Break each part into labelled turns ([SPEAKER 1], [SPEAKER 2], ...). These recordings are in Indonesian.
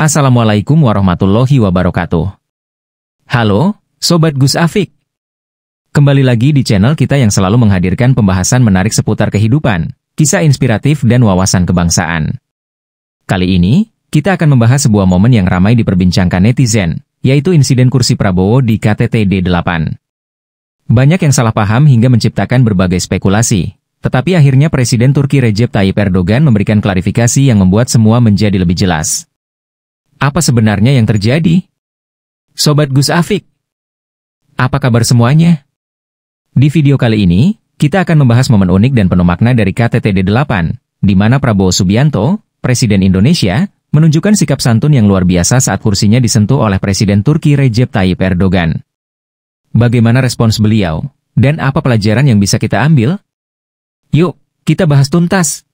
[SPEAKER 1] Assalamualaikum warahmatullahi wabarakatuh. Halo, Sobat Gus Afik. Kembali lagi di channel kita yang selalu menghadirkan pembahasan menarik seputar kehidupan, kisah inspiratif dan wawasan kebangsaan. Kali ini, kita akan membahas sebuah momen yang ramai diperbincangkan netizen, yaitu insiden kursi Prabowo di KTT D8. Banyak yang salah paham hingga menciptakan berbagai spekulasi, tetapi akhirnya Presiden Turki Recep Tayyip Erdogan memberikan klarifikasi yang membuat semua menjadi lebih jelas. Apa sebenarnya yang terjadi? Sobat Gus Afik, apa kabar semuanya? Di video kali ini, kita akan membahas momen unik dan penuh makna dari KTT D8, di mana Prabowo Subianto, Presiden Indonesia, menunjukkan sikap santun yang luar biasa saat kursinya disentuh oleh Presiden Turki Recep Tayyip Erdogan. Bagaimana respons beliau? Dan apa pelajaran yang bisa kita ambil? Yuk, kita bahas tuntas.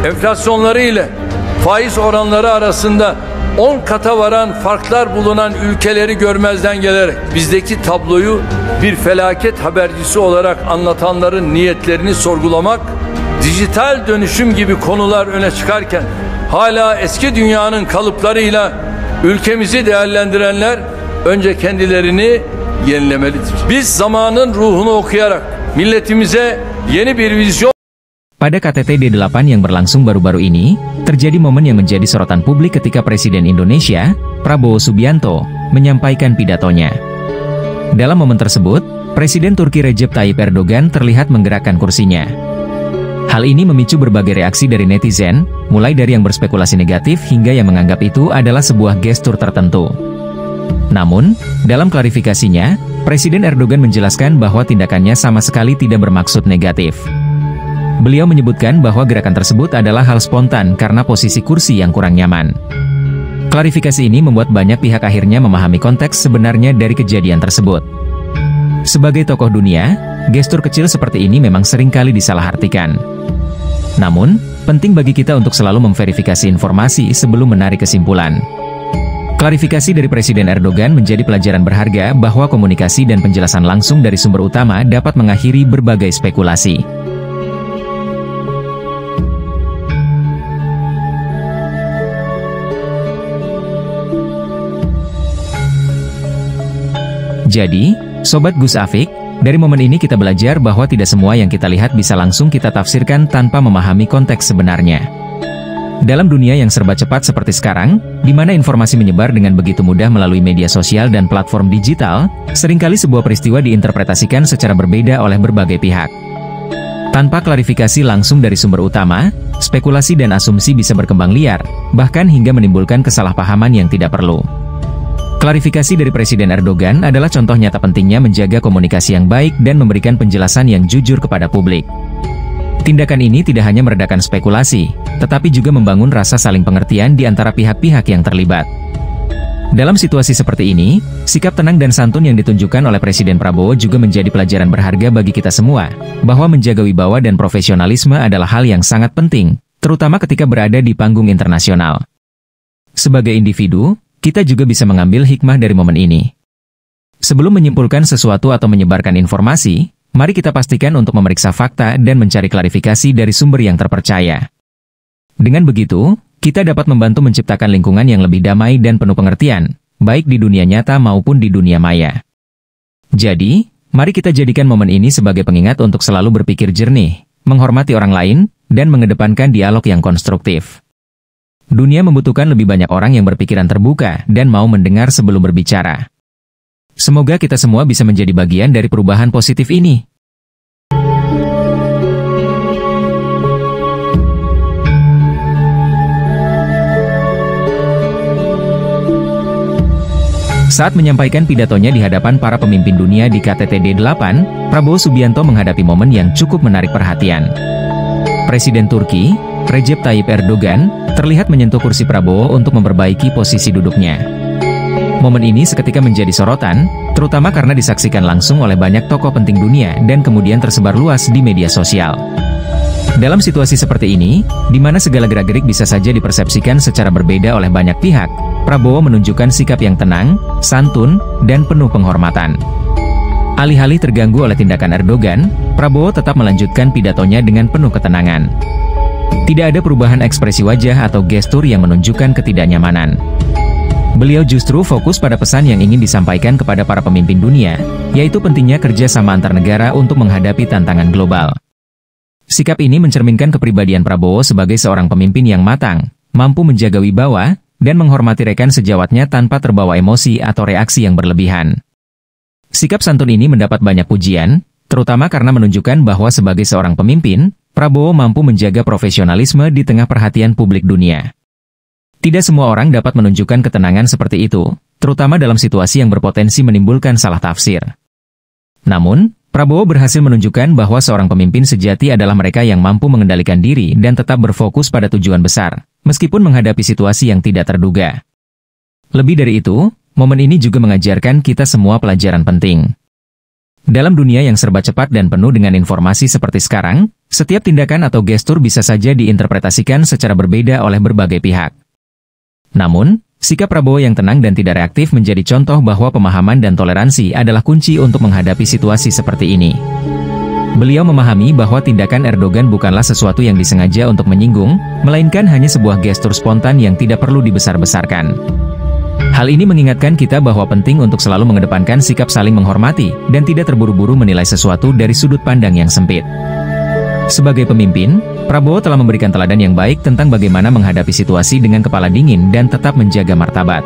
[SPEAKER 2] Enflasyonları ile faiz oranları arasında 10 kata varan farklar bulunan ülkeleri görmezden gelerek bizdeki tabloyu bir felaket habercisi olarak anlatanların niyetlerini sorgulamak, dijital dönüşüm gibi konular öne çıkarken hala eski dünyanın kalıplarıyla ülkemizi değerlendirenler önce kendilerini yenilemelidir. Biz zamanın ruhunu okuyarak milletimize yeni bir vizyon.
[SPEAKER 1] Pada KTT D8 yang berlangsung baru-baru ini, terjadi momen yang menjadi sorotan publik ketika Presiden Indonesia, Prabowo Subianto, menyampaikan pidatonya. Dalam momen tersebut, Presiden Turki Recep Tayyip Erdogan terlihat menggerakkan kursinya. Hal ini memicu berbagai reaksi dari netizen, mulai dari yang berspekulasi negatif hingga yang menganggap itu adalah sebuah gestur tertentu. Namun, dalam klarifikasinya, Presiden Erdogan menjelaskan bahwa tindakannya sama sekali tidak bermaksud negatif. Beliau menyebutkan bahwa gerakan tersebut adalah hal spontan karena posisi kursi yang kurang nyaman. Klarifikasi ini membuat banyak pihak akhirnya memahami konteks sebenarnya dari kejadian tersebut. Sebagai tokoh dunia, gestur kecil seperti ini memang seringkali disalahartikan. Namun, penting bagi kita untuk selalu memverifikasi informasi sebelum menarik kesimpulan. Klarifikasi dari Presiden Erdogan menjadi pelajaran berharga bahwa komunikasi dan penjelasan langsung dari sumber utama dapat mengakhiri berbagai spekulasi. Jadi, Sobat Gus Afik, dari momen ini kita belajar bahwa tidak semua yang kita lihat bisa langsung kita tafsirkan tanpa memahami konteks sebenarnya. Dalam dunia yang serba cepat seperti sekarang, di mana informasi menyebar dengan begitu mudah melalui media sosial dan platform digital, seringkali sebuah peristiwa diinterpretasikan secara berbeda oleh berbagai pihak. Tanpa klarifikasi langsung dari sumber utama, spekulasi dan asumsi bisa berkembang liar, bahkan hingga menimbulkan kesalahpahaman yang tidak perlu. Klarifikasi dari Presiden Erdogan adalah contoh nyata pentingnya menjaga komunikasi yang baik dan memberikan penjelasan yang jujur kepada publik. Tindakan ini tidak hanya meredakan spekulasi, tetapi juga membangun rasa saling pengertian di antara pihak-pihak yang terlibat. Dalam situasi seperti ini, sikap tenang dan santun yang ditunjukkan oleh Presiden Prabowo juga menjadi pelajaran berharga bagi kita semua, bahwa menjaga wibawa dan profesionalisme adalah hal yang sangat penting, terutama ketika berada di panggung internasional. Sebagai individu, kita juga bisa mengambil hikmah dari momen ini. Sebelum menyimpulkan sesuatu atau menyebarkan informasi, mari kita pastikan untuk memeriksa fakta dan mencari klarifikasi dari sumber yang terpercaya. Dengan begitu, kita dapat membantu menciptakan lingkungan yang lebih damai dan penuh pengertian, baik di dunia nyata maupun di dunia maya. Jadi, mari kita jadikan momen ini sebagai pengingat untuk selalu berpikir jernih, menghormati orang lain, dan mengedepankan dialog yang konstruktif. Dunia membutuhkan lebih banyak orang yang berpikiran terbuka dan mau mendengar sebelum berbicara. Semoga kita semua bisa menjadi bagian dari perubahan positif ini. Saat menyampaikan pidatonya di hadapan para pemimpin dunia di KTT D8, Prabowo Subianto menghadapi momen yang cukup menarik perhatian. Presiden Turki, Recep Tayyip Erdogan, terlihat menyentuh kursi Prabowo untuk memperbaiki posisi duduknya. Momen ini seketika menjadi sorotan, terutama karena disaksikan langsung oleh banyak tokoh penting dunia dan kemudian tersebar luas di media sosial. Dalam situasi seperti ini, di mana segala gerak-gerik bisa saja dipersepsikan secara berbeda oleh banyak pihak, Prabowo menunjukkan sikap yang tenang, santun, dan penuh penghormatan. Alih-alih terganggu oleh tindakan Erdogan, Prabowo tetap melanjutkan pidatonya dengan penuh ketenangan. Tidak ada perubahan ekspresi wajah atau gestur yang menunjukkan ketidaknyamanan. Beliau justru fokus pada pesan yang ingin disampaikan kepada para pemimpin dunia, yaitu pentingnya kerjasama antar negara untuk menghadapi tantangan global. Sikap ini mencerminkan kepribadian Prabowo sebagai seorang pemimpin yang matang, mampu menjaga wibawa, dan menghormati rekan sejawatnya tanpa terbawa emosi atau reaksi yang berlebihan. Sikap santun ini mendapat banyak pujian, terutama karena menunjukkan bahwa sebagai seorang pemimpin, Prabowo mampu menjaga profesionalisme di tengah perhatian publik dunia. Tidak semua orang dapat menunjukkan ketenangan seperti itu, terutama dalam situasi yang berpotensi menimbulkan salah tafsir. Namun, Prabowo berhasil menunjukkan bahwa seorang pemimpin sejati adalah mereka yang mampu mengendalikan diri dan tetap berfokus pada tujuan besar, meskipun menghadapi situasi yang tidak terduga. Lebih dari itu, momen ini juga mengajarkan kita semua pelajaran penting. Dalam dunia yang serba cepat dan penuh dengan informasi seperti sekarang, setiap tindakan atau gestur bisa saja diinterpretasikan secara berbeda oleh berbagai pihak. Namun, sikap Prabowo yang tenang dan tidak reaktif menjadi contoh bahwa pemahaman dan toleransi adalah kunci untuk menghadapi situasi seperti ini. Beliau memahami bahwa tindakan Erdogan bukanlah sesuatu yang disengaja untuk menyinggung, melainkan hanya sebuah gestur spontan yang tidak perlu dibesar-besarkan. Hal ini mengingatkan kita bahwa penting untuk selalu mengedepankan sikap saling menghormati dan tidak terburu-buru menilai sesuatu dari sudut pandang yang sempit. Sebagai pemimpin, Prabowo telah memberikan teladan yang baik tentang bagaimana menghadapi situasi dengan kepala dingin dan tetap menjaga martabat.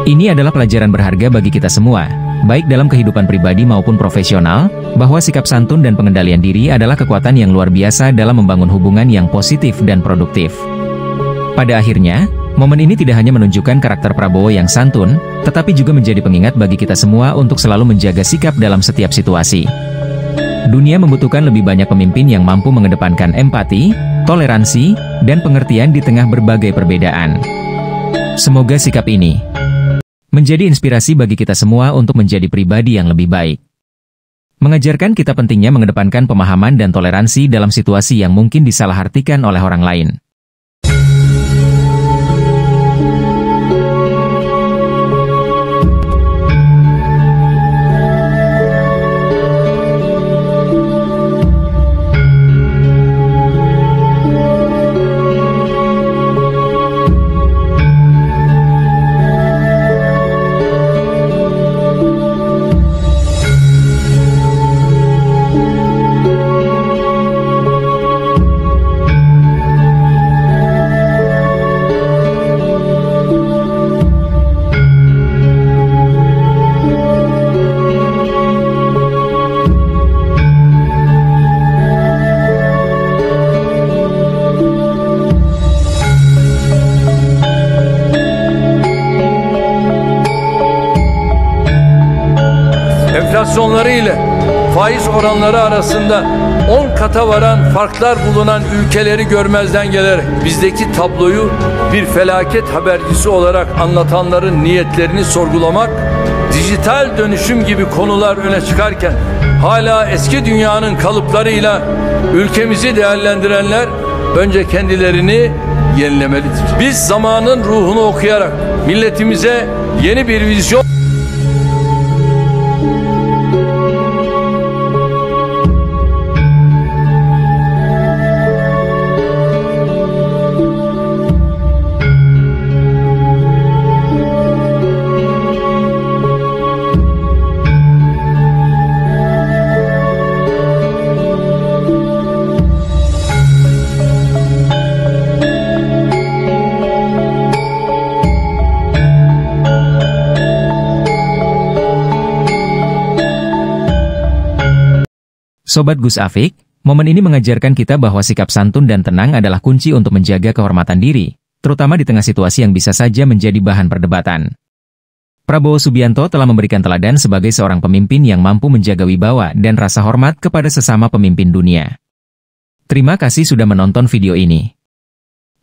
[SPEAKER 1] Ini adalah pelajaran berharga bagi kita semua, baik dalam kehidupan pribadi maupun profesional, bahwa sikap santun dan pengendalian diri adalah kekuatan yang luar biasa dalam membangun hubungan yang positif dan produktif. Pada akhirnya, momen ini tidak hanya menunjukkan karakter Prabowo yang santun, tetapi juga menjadi pengingat bagi kita semua untuk selalu menjaga sikap dalam setiap situasi. Dunia membutuhkan lebih banyak pemimpin yang mampu mengedepankan empati, toleransi, dan pengertian di tengah berbagai perbedaan. Semoga sikap ini menjadi inspirasi bagi kita semua untuk menjadi pribadi yang lebih baik. Mengajarkan kita pentingnya mengedepankan pemahaman dan toleransi dalam situasi yang mungkin disalahartikan oleh orang lain.
[SPEAKER 2] Enflasyonları ile faiz oranları arasında 10 kata varan farklar bulunan ülkeleri görmezden gelerek bizdeki tabloyu bir felaket habercisi olarak anlatanların niyetlerini sorgulamak, dijital dönüşüm gibi konular öne çıkarken hala eski dünyanın kalıplarıyla ülkemizi değerlendirenler önce kendilerini yenilemelidir. Biz zamanın ruhunu okuyarak milletimize yeni bir vizyon
[SPEAKER 1] Sobat Gus Afik, momen ini mengajarkan kita bahwa sikap santun dan tenang adalah kunci untuk menjaga kehormatan diri, terutama di tengah situasi yang bisa saja menjadi bahan perdebatan. Prabowo Subianto telah memberikan teladan sebagai seorang pemimpin yang mampu menjaga wibawa dan rasa hormat kepada sesama pemimpin dunia. Terima kasih sudah menonton video ini.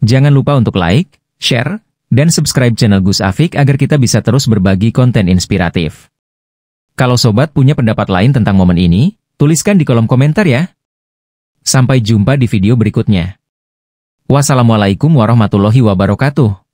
[SPEAKER 1] Jangan lupa untuk like, share, dan subscribe channel Gus Afik agar kita bisa terus berbagi konten inspiratif. Kalau sobat punya pendapat lain tentang momen ini, tuliskan di kolom komentar ya. Sampai jumpa di video berikutnya. Wassalamualaikum warahmatullahi wabarakatuh.